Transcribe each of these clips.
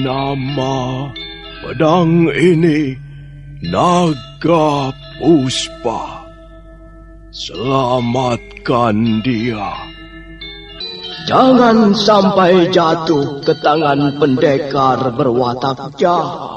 Nama pedang ini Naga Puspa. Selamatkan dia. Jangan sampai jatuh ke tangan pendekar berwatak jahat.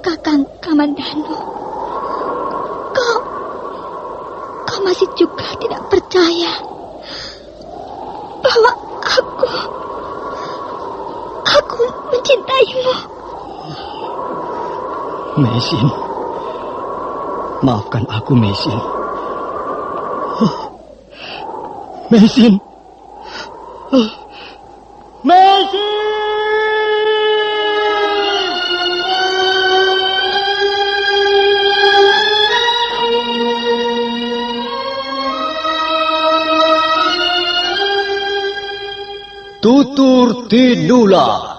Kakang Kamandanu, kau masih juga tidak percaya bahwa aku mencintaimu. Mesin, maafkan aku, Mesin. Mesin, Mesin. Tutur Tinula.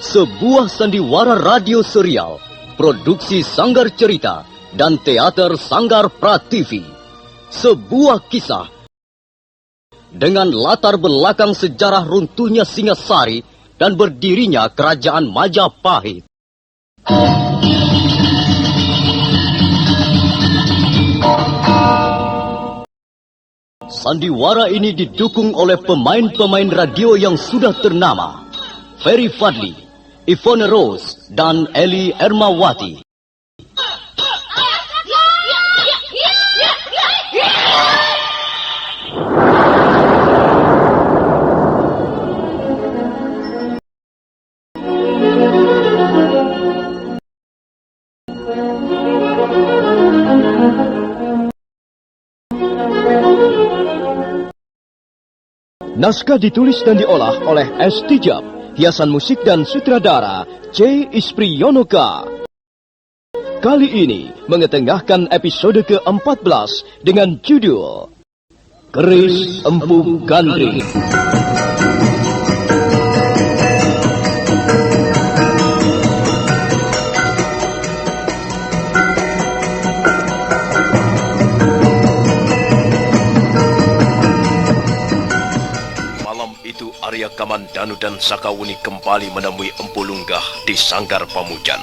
Sebuah sandiwara radio serial, produksi Sanggar Cerita dan teater Sanggar Prativi. Sebuah kisah dengan latar belakang sejarah runtuhnya Singasari dan berdirinya Kerajaan Majapahit. Sandiwara ini didukung oleh pemain-pemain radio yang sudah ternama, Ferry Fadli, Ivone Rose, dan Eli Ermawati. Naskah ditulis dan diolah oleh S. Tijab, hiasan musik dan sutradara C. Ispriyonoka. Kali ini mengetengahkan episode ke-14 dengan judul Keris Empu Gandring. Arya Kamandanu dan Sakawuni kembali menemui Empu Lunggah di Sanggar Pamujan.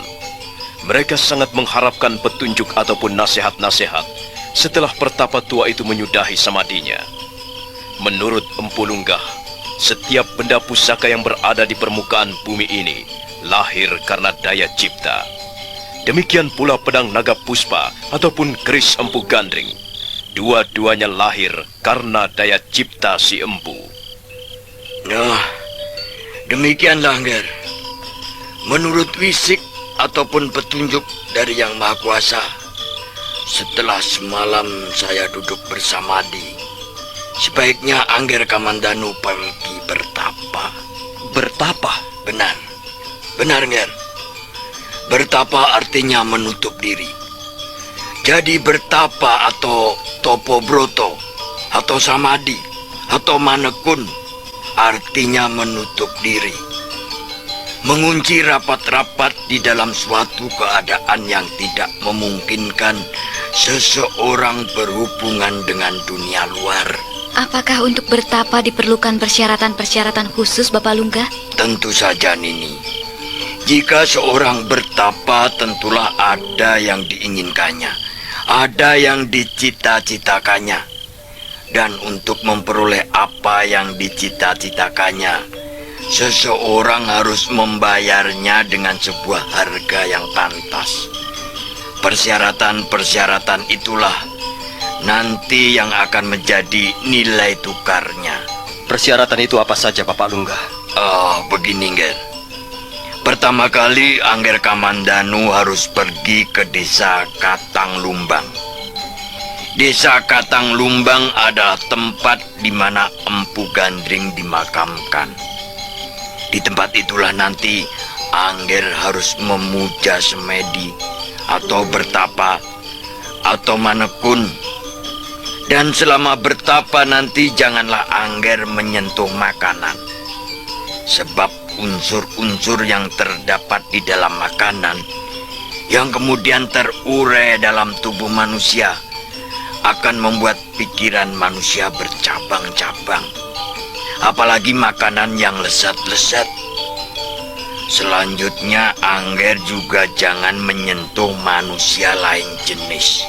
Mereka sangat mengharapkan petunjuk ataupun nasihat-nasihat setelah pertapa tua itu menyudahi samadinya. Menurut Empu Lunggah, setiap benda pusaka yang berada di permukaan bumi ini lahir karena daya cipta. Demikian pula pedang naga puspa ataupun keris Empu Gandring. Dua-duanya lahir karena daya cipta si empu. Nah, demikianlah, Nger. Menurut wisik ataupun petunjuk dari Yang Maha Kuasa, setelah semalam saya duduk bersamadi, sebaiknya Angger Kamandanu pergi bertapa. Bertapa? Benar. Benar, Nger. Bertapa artinya menutup diri. Jadi bertapa atau topo broto, atau samadi, atau manekun, artinya menutup diri. Mengunci rapat-rapat di dalam suatu keadaan yang tidak memungkinkan seseorang berhubungan dengan dunia luar. Apakah untuk bertapa diperlukan persyaratan-persyaratan khusus, Bapak Lunggah? Tentu saja, Nini. Jika seorang bertapa, tentulah ada yang diinginkannya, ada yang dicita-citakannya. Dan untuk memperoleh apa yang dicita-citakannya, seseorang harus membayarnya dengan sebuah harga yang pantas. Persyaratan-persyaratan itulah nanti yang akan menjadi nilai tukarnya. Persyaratan itu apa saja, Bapak Lunggah? Begini, Nger. Pertama kali, Angger Kamandanu harus pergi ke desa Katang Lumbang. Desa Katang Lumbang adalah tempat di mana Empu Gandring dimakamkan. Di tempat itulah nanti Angger harus memuja semedi atau bertapa, atau manapun. Dan selama bertapa nanti janganlah Angger menyentuh makanan. Sebab unsur-unsur yang terdapat di dalam makanan yang kemudian terurai dalam tubuh manusia akan membuat pikiran manusia bercabang-cabang. Apalagi makanan yang lezat-lezat. Selanjutnya Angger juga jangan menyentuh manusia lain jenis.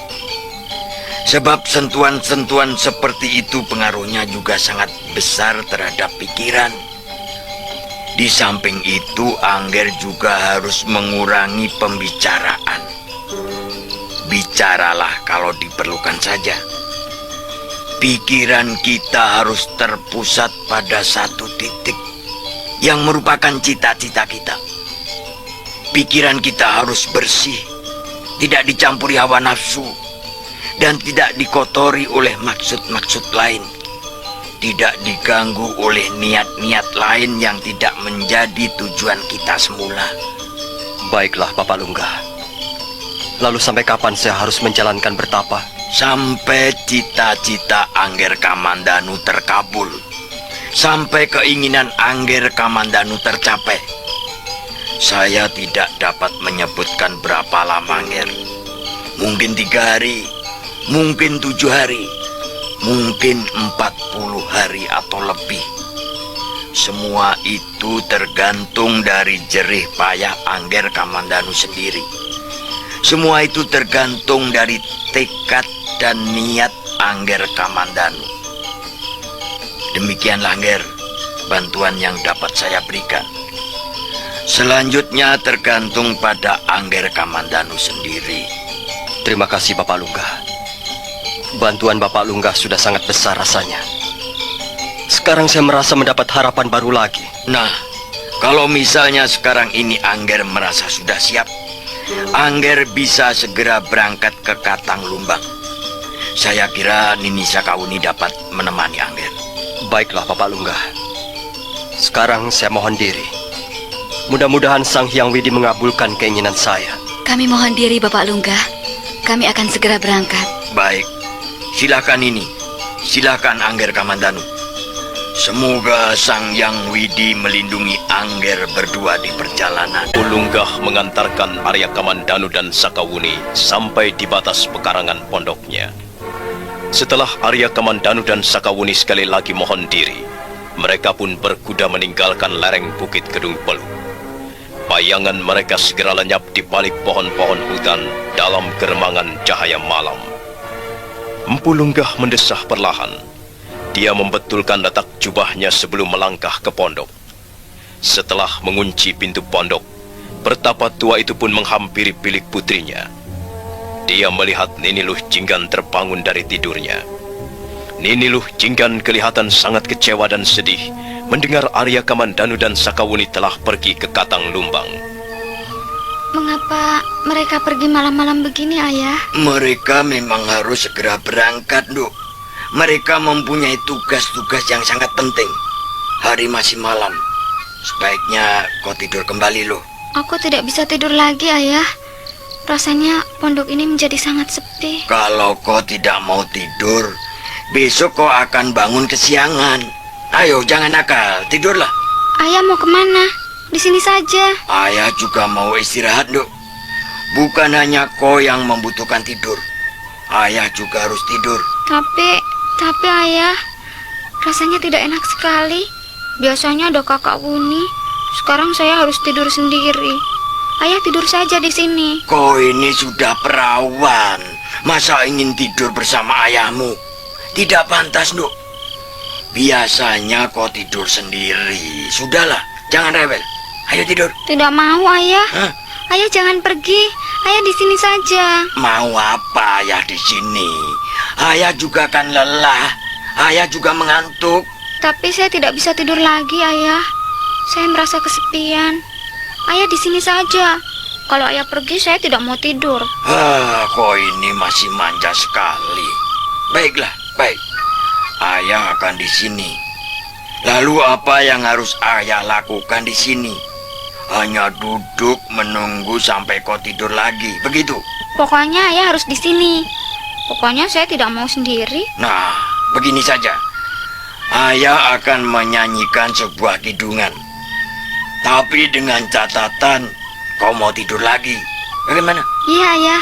Sebab sentuhan-sentuhan seperti itu pengaruhnya juga sangat besar terhadap pikiran. Di samping itu Angger juga harus mengurangi pembicaraan. Bicaralah kalau diperlukan saja. Pikiran kita harus terpusat pada satu titik yang merupakan cita-cita kita. Pikiran kita harus bersih, tidak dicampuri hawa nafsu, dan tidak dikotori oleh maksud-maksud lain. Tidak diganggu oleh niat-niat lain yang tidak menjadi tujuan kita semula. Baiklah, Bapak Lunggah. Lalu sampai kapan saya harus menjalankan bertapa? Sampai cita-cita Angger Kamandanu terkabul. Sampai keinginan Angger Kamandanu tercapai. Saya tidak dapat menyebutkan berapa lama, Angger. Mungkin 3 hari, mungkin 7 hari, mungkin 40 hari atau lebih. Semua itu tergantung dari jerih payah Angger Kamandanu sendiri. Semua itu tergantung dari tekad dan niat Angger Kamandanu. Demikianlah, Angger, bantuan yang dapat saya berikan. Selanjutnya tergantung pada Angger Kamandanu sendiri. Terima kasih, Bapak Lunggah. Bantuan Bapak Lunggah sudah sangat besar rasanya. Sekarang saya merasa mendapat harapan baru lagi. Nah, kalau misalnya sekarang ini Angger merasa sudah siap, Angger bisa segera berangkat ke Katang Lumbang. Saya kira Nini Sakawuni dapat menemani Angger. Baiklah, Bapak Lunggah. Sekarang saya mohon diri. Mudah-mudahan Sang Hyang Widi mengabulkan keinginan saya. Kami mohon diri, Bapak Lunggah. Kami akan segera berangkat. Baik, silakan Nini. Silakan Angger Kamandanu. Semoga Sang Hyang Widi melindungi Angger berdua di perjalanan. Ulunggah mengantarkan Arya Kamandanu dan Sakawuni sampai di batas pekarangan pondoknya. Setelah Arya Kamandanu dan Sakawuni sekali lagi mohon diri, mereka pun berkuda meninggalkan lereng Bukit Kedung Peluk. Bayangan mereka segera lenyap di balik pohon-pohon hutan dalam geremangan cahaya malam. Empu Lunggah mendesah perlahan. Dia membetulkan letak jubahnya sebelum melangkah ke pondok. Setelah mengunci pintu pondok, pertapa tua itu pun menghampiri bilik putrinya. Dia melihat Nini Luh Jinggan terbangun dari tidurnya. Nini Luh Jinggan kelihatan sangat kecewa dan sedih mendengar Arya Kamandanu dan Sakawuni telah pergi ke Katang Lumbang. Mengapa mereka pergi malam-malam begini, Ayah? Mereka memang harus segera berangkat, Nduk. Mereka mempunyai tugas-tugas yang sangat penting. Hari masih malam. Sebaiknya kau tidur kembali, loh. Aku tidak bisa tidur lagi, Ayah. Rasanya pondok ini menjadi sangat sepi. Kalau kau tidak mau tidur, besok kau akan bangun kesiangan. Ayo, jangan nakal, tidurlah. Ayah mau kemana? Di sini saja. Ayah juga mau istirahat, Nduk. Bukan hanya kau yang membutuhkan tidur. Ayah juga harus tidur. Tapi Ayah, rasanya tidak enak sekali. Biasanya ada kakak Wuni. Sekarang saya harus tidur sendiri. Ayah tidur saja di sini. Kau ini sudah perawan. Masa ingin tidur bersama ayahmu? Tidak pantas, Nduk. Biasanya kau tidur sendiri. Sudahlah, jangan rewel. Ayo tidur. Tidak mau, Ayah. Hah? Ayah jangan pergi. Ayah di sini saja. Mau apa ayah di sini? Ayah juga kan lelah. Ayah juga mengantuk. Tapi saya tidak bisa tidur lagi, Ayah. Saya merasa kesepian. Ayah di sini saja. Kalau Ayah pergi, saya tidak mau tidur. Kau ini masih manja sekali. Baiklah, baik. Ayah akan di sini. Lalu apa yang harus ayah lakukan di sini? hanya duduk menunggu sampai kau tidur lagi, begitu? Pokoknya ayah harus di sini. Pokoknya saya tidak mau sendiri. Nah, begini saja. Ayah akan menyanyikan sebuah kidungan. Tapi dengan catatan kau mau tidur lagi. Bagaimana? Iya ayah,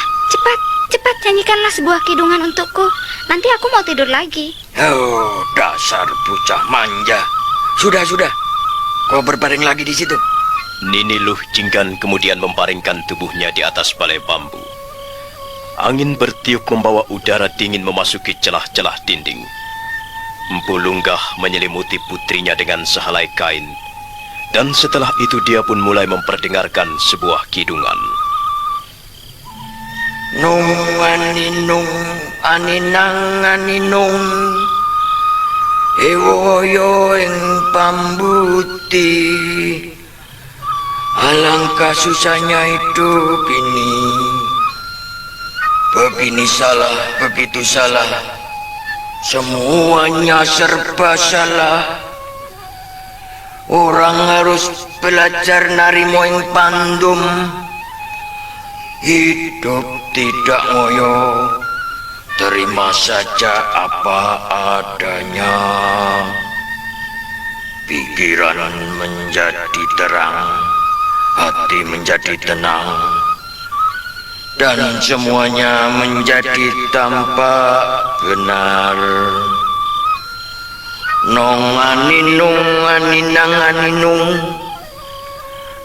cepat nyanyikanlah sebuah kidungan untukku. Nanti aku mau tidur lagi. Oh, dasar bocah manja. Sudah. Kau berbaring lagi di situ. Nini Luh Jinggan kemudian membaringkan tubuhnya di atas balai bambu. Angin bertiup membawa udara dingin memasuki celah-celah dinding. Empu Lunggah menyelimuti putrinya dengan sehelai kain. Dan setelah itu dia pun mulai memperdengarkan sebuah kidungan. Nung aninung aninang aninung ewoyo ing pambuti, alangkah susahnya hidup ini. Begini salah, begitu salah, semuanya serba salah. Orang harus belajar narimo ing pandum. Hidup tidak ngoyo, terima saja apa adanya. Pikiran menjadi terang, hati menjadi tenang, dan semuanya menjadi tampak benar. Nong aninung aninang aninung,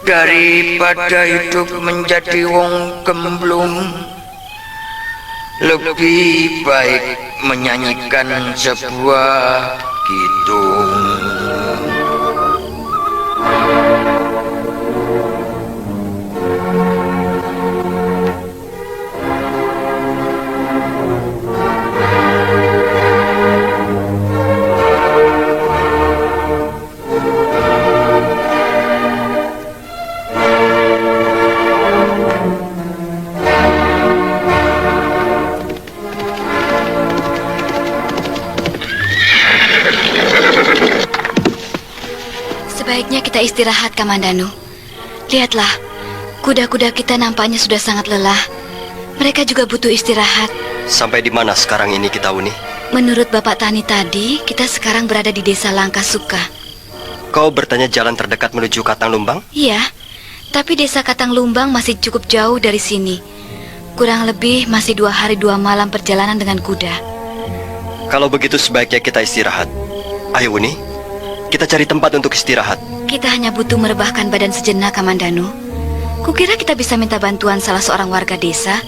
daripada hidup menjadi wong gemblung, lebih baik menyanyikan sebuah kidung. Sebaiknya kita istirahat, Kamandanu. Lihatlah, kuda-kuda kita nampaknya sudah sangat lelah. Mereka juga butuh istirahat. Sampai di mana sekarang ini kita, Wuni? Menurut Bapak Tani tadi, kita sekarang berada di desa Langkasuka. Kau bertanya jalan terdekat menuju Katang Lumbang? Iya, tapi desa Katang Lumbang masih cukup jauh dari sini. Kurang lebih masih 2 hari 2 malam perjalanan dengan kuda. Kalau begitu sebaiknya kita istirahat. Ayo, Wuni, kita cari tempat untuk istirahat. Kita hanya butuh merebahkan badan sejenak, Kamandanu. Kukira kita bisa minta bantuan salah seorang warga desa.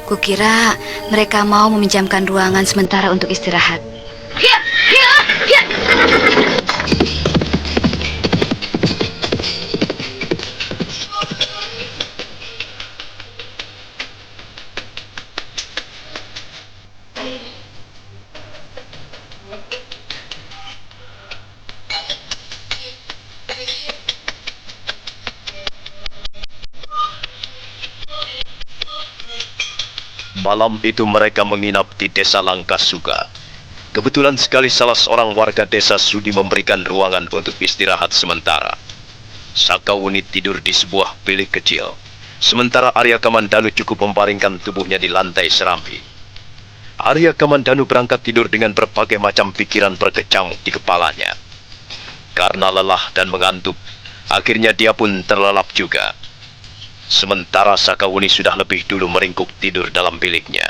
Kukira mereka mau meminjamkan ruangan sementara untuk istirahat. Malam itu mereka menginap di desa Langkasuka. Kebetulan sekali salah seorang warga desa sudi memberikan ruangan untuk istirahat sementara. Sakawuni tidur di sebuah bilik kecil, sementara Arya Kamandanu cukup membaringkan tubuhnya di lantai serambi. Arya Kamandanu berangkat tidur dengan berbagai macam pikiran berkecamuk di kepalanya. Karena lelah dan mengantuk, akhirnya dia pun terlelap juga. Sementara Sakawuni sudah lebih dulu meringkuk tidur dalam biliknya.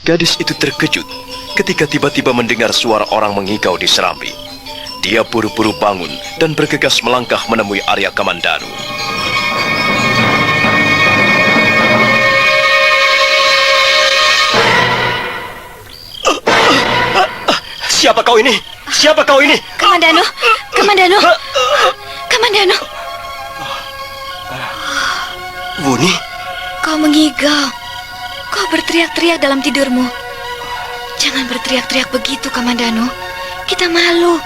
Gadis itu terkejut ketika tiba-tiba mendengar suara orang mengigau di serambi. Dia buru-buru bangun dan bergegas melangkah menemui Arya Kamandanu. Siapa kau ini? Siapa kau ini? Kamandanu, Kamandanu, Kamandanu. Wuni? Kau mengigau. Kau berteriak-teriak dalam tidurmu. Jangan berteriak-teriak begitu, Kamandanu. Kita malu.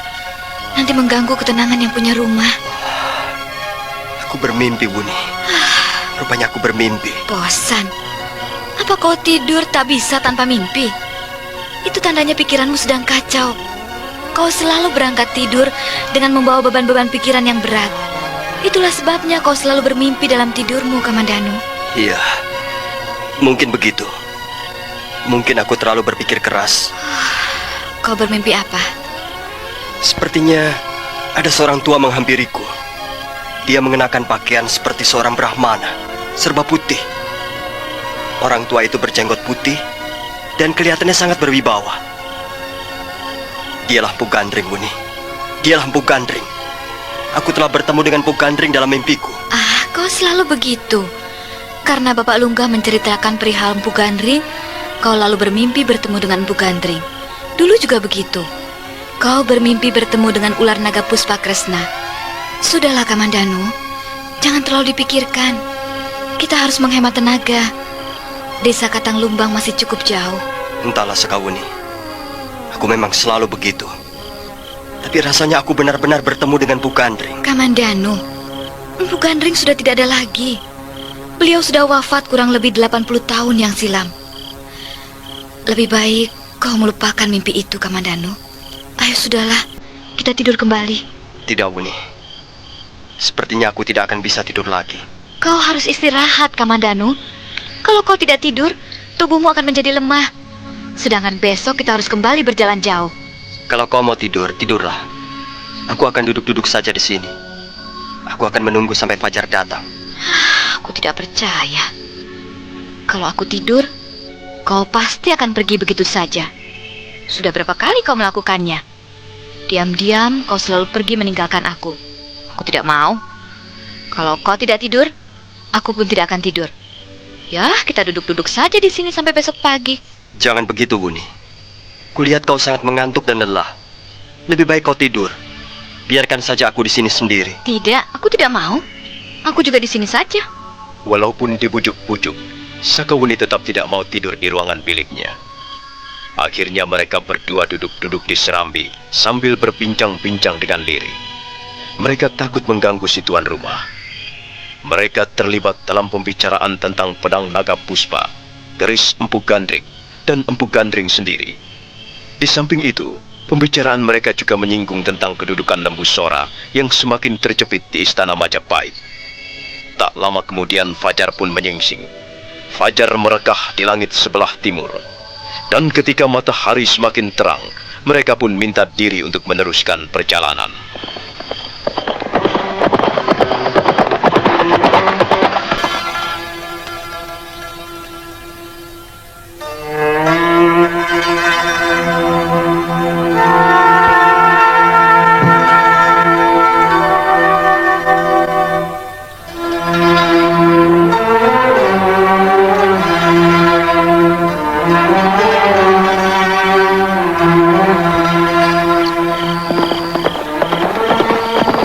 Nanti mengganggu ketenangan yang punya rumah. Aku bermimpi, Wuni. Rupanya aku bermimpi. Bosan. Apa kau tidur tak bisa tanpa mimpi? Itu tandanya pikiranmu sedang kacau. Kau selalu berangkat tidur dengan membawa beban-beban pikiran yang berat. Itulah sebabnya kau selalu bermimpi dalam tidurmu, Kamandanu. Iya, mungkin begitu. Mungkin aku terlalu berpikir keras. Kau bermimpi apa? Sepertinya ada seorang tua menghampiriku. Dia mengenakan pakaian seperti seorang Brahmana, serba putih. Orang tua itu berjenggot putih dan kelihatannya sangat berwibawa. Dialah Empu Gandring, Wuni. Dialah Empu Gandring. Aku telah bertemu dengan Empu Gandring dalam mimpiku. Ah, kau selalu begitu. Karena Bapak Lunggah menceritakan perihal Empu Gandring, kau lalu bermimpi bertemu dengan Empu Gandring. Dulu juga begitu. Kau bermimpi bertemu dengan ular naga Puspa Kresna. Sudahlah, Kamandanu. Jangan terlalu dipikirkan. Kita harus menghemat tenaga. Desa Katang Lumbang masih cukup jauh. Entahlah, Sekawuni. Aku memang selalu begitu. Tapi rasanya aku benar-benar bertemu dengan Empu Gandring. Kamandanu, Empu Gandring sudah tidak ada lagi. Beliau sudah wafat kurang lebih 80 tahun yang silam. Lebih baik kau melupakan mimpi itu, Kamandanu. Ayo sudahlah, kita tidur kembali. Tidak, Wuni. Sepertinya aku tidak akan bisa tidur lagi. Kau harus istirahat, Kamandanu. Kalau kau tidak tidur, tubuhmu akan menjadi lemah. Sedangkan besok kita harus kembali berjalan jauh. Kalau kau mau tidur, tidurlah. Aku akan duduk-duduk saja di sini. Aku akan menunggu sampai fajar datang. Aku tidak percaya. Kalau aku tidur, kau pasti akan pergi begitu saja. Sudah berapa kali kau melakukannya? Diam-diam kau selalu pergi meninggalkan aku. Aku tidak mau. Kalau kau tidak tidur, aku pun tidak akan tidur. Ya, kita duduk-duduk saja di sini sampai besok pagi. Jangan begitu, Wuni. Kulihat kau sangat mengantuk dan lelah. Lebih baik kau tidur. Biarkan saja aku di sini sendiri. Tidak, aku tidak mau. Aku juga di sini saja. Walaupun dibujuk-bujuk, Sakawuni tetap tidak mau tidur di ruangan biliknya. Akhirnya mereka berdua duduk-duduk di serambi sambil berbincang-bincang dengan lirih. Mereka takut mengganggu si tuan rumah. Mereka terlibat dalam pembicaraan tentang pedang naga Puspa, keris Empu Gandring, dan Empu Gandring sendiri. Di samping itu, pembicaraan mereka juga menyinggung tentang kedudukan Lembu Sora yang semakin terjepit di istana Majapahit. Tak lama kemudian Fajar pun menyingsing. Fajar merekah di langit sebelah timur. Dan ketika matahari semakin terang, mereka pun minta diri untuk meneruskan perjalanan.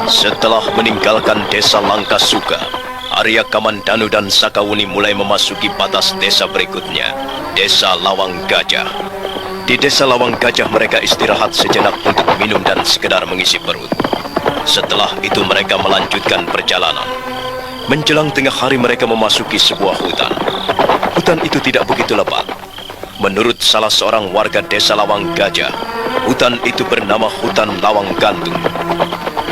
Setelah meninggalkan desa Langkasuka, Arya Kamandanu dan Sakawuni mulai memasuki batas desa berikutnya, desa Lawang Gajah. Di desa Lawang Gajah mereka istirahat sejenak untuk minum dan sekedar mengisi perut. Setelah itu mereka melanjutkan perjalanan. Menjelang tengah hari mereka memasuki sebuah hutan. Hutan itu tidak begitu lebat. Menurut salah seorang warga desa Lawang Gajah, hutan itu bernama Hutan Lawang Gantung.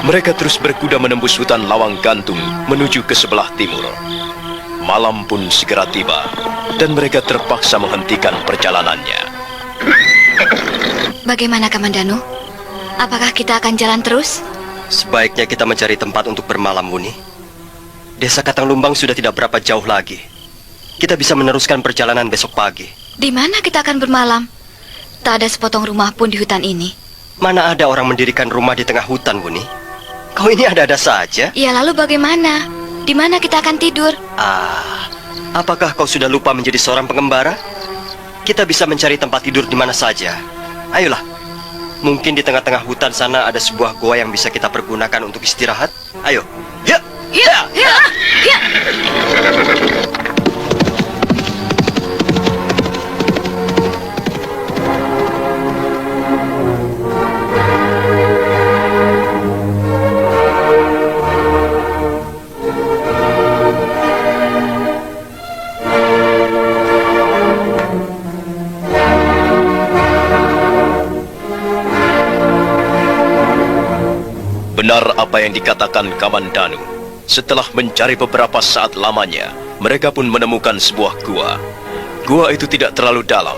Mereka terus berkuda menembus hutan Lawang Gantung menuju ke sebelah timur. Malam pun segera tiba, dan mereka terpaksa menghentikan perjalanannya. Bagaimana, Kamandanu? Apakah kita akan jalan terus? Sebaiknya kita mencari tempat untuk bermalam, Wuni. Desa Katang Lumbang sudah tidak berapa jauh lagi. Kita bisa meneruskan perjalanan besok pagi. Di mana kita akan bermalam? Tak ada sepotong rumah pun di hutan ini. Mana ada orang mendirikan rumah di tengah hutan, Wuni? Kau ini ada-ada saja. Ya, lalu bagaimana? Di mana kita akan tidur? Apakah kau sudah lupa menjadi seorang pengembara? Kita bisa mencari tempat tidur di mana saja. Ayolah. Mungkin di tengah-tengah hutan sana ada sebuah goa yang bisa kita pergunakan untuk istirahat. Ayo. Ya. Ya, ya, ya. Benar apa yang dikatakan Kamandanu. Setelah mencari beberapa saat lamanya, mereka pun menemukan sebuah gua. Gua itu tidak terlalu dalam.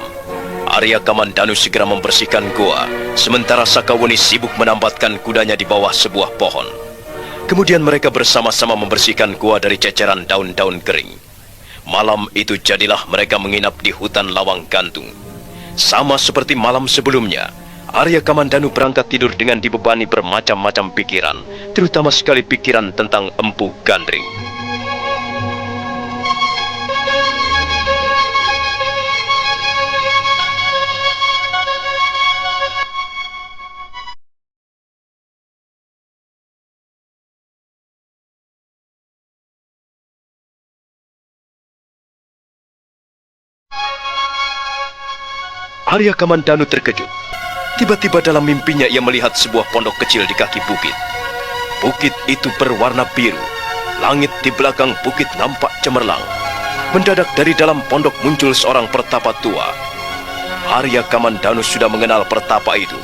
Arya Kamandanu segera membersihkan gua, sementara Sakawuni sibuk menambatkan kudanya di bawah sebuah pohon. Kemudian mereka bersama-sama membersihkan gua dari ceceran daun-daun kering. Malam itu jadilah mereka menginap di hutan Lawang Gantung. Sama seperti malam sebelumnya, Arya Kamandanu berangkat tidur dengan dibebani bermacam-macam pikiran, terutama sekali pikiran tentang Empu Gandring. Arya Kamandanu terkejut. Tiba-tiba dalam mimpinya ia melihat sebuah pondok kecil di kaki bukit. Bukit itu berwarna biru. Langit di belakang bukit nampak cemerlang. Mendadak dari dalam pondok muncul seorang pertapa tua. Arya Kamandanu sudah mengenal pertapa itu.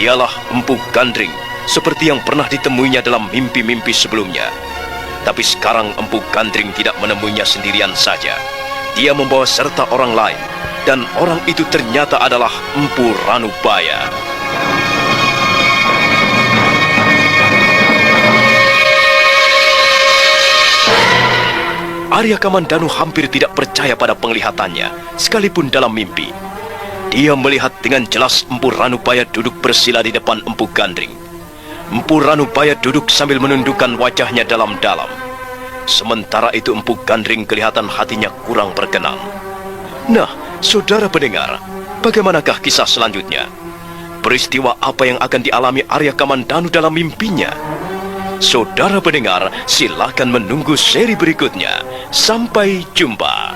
Dialah Empu Gandring, seperti yang pernah ditemuinya dalam mimpi-mimpi sebelumnya. Tapi sekarang Empu Gandring tidak menemuinya sendirian saja. Dia membawa serta orang lain. Dan orang itu ternyata adalah Empu Ranubaya. Arya Kamandanu hampir tidak percaya pada penglihatannya, sekalipun dalam mimpi. Dia melihat dengan jelas Empu Ranubaya duduk bersila di depan Empu Gandring. Empu Ranubaya duduk sambil menundukkan wajahnya dalam-dalam. Sementara itu Empu Gandring kelihatan hatinya kurang berkenan. Nah, saudara pendengar, bagaimanakah kisah selanjutnya? Peristiwa apa yang akan dialami Arya Kamandanu dalam mimpinya? Saudara pendengar, silakan menunggu seri berikutnya. Sampai jumpa.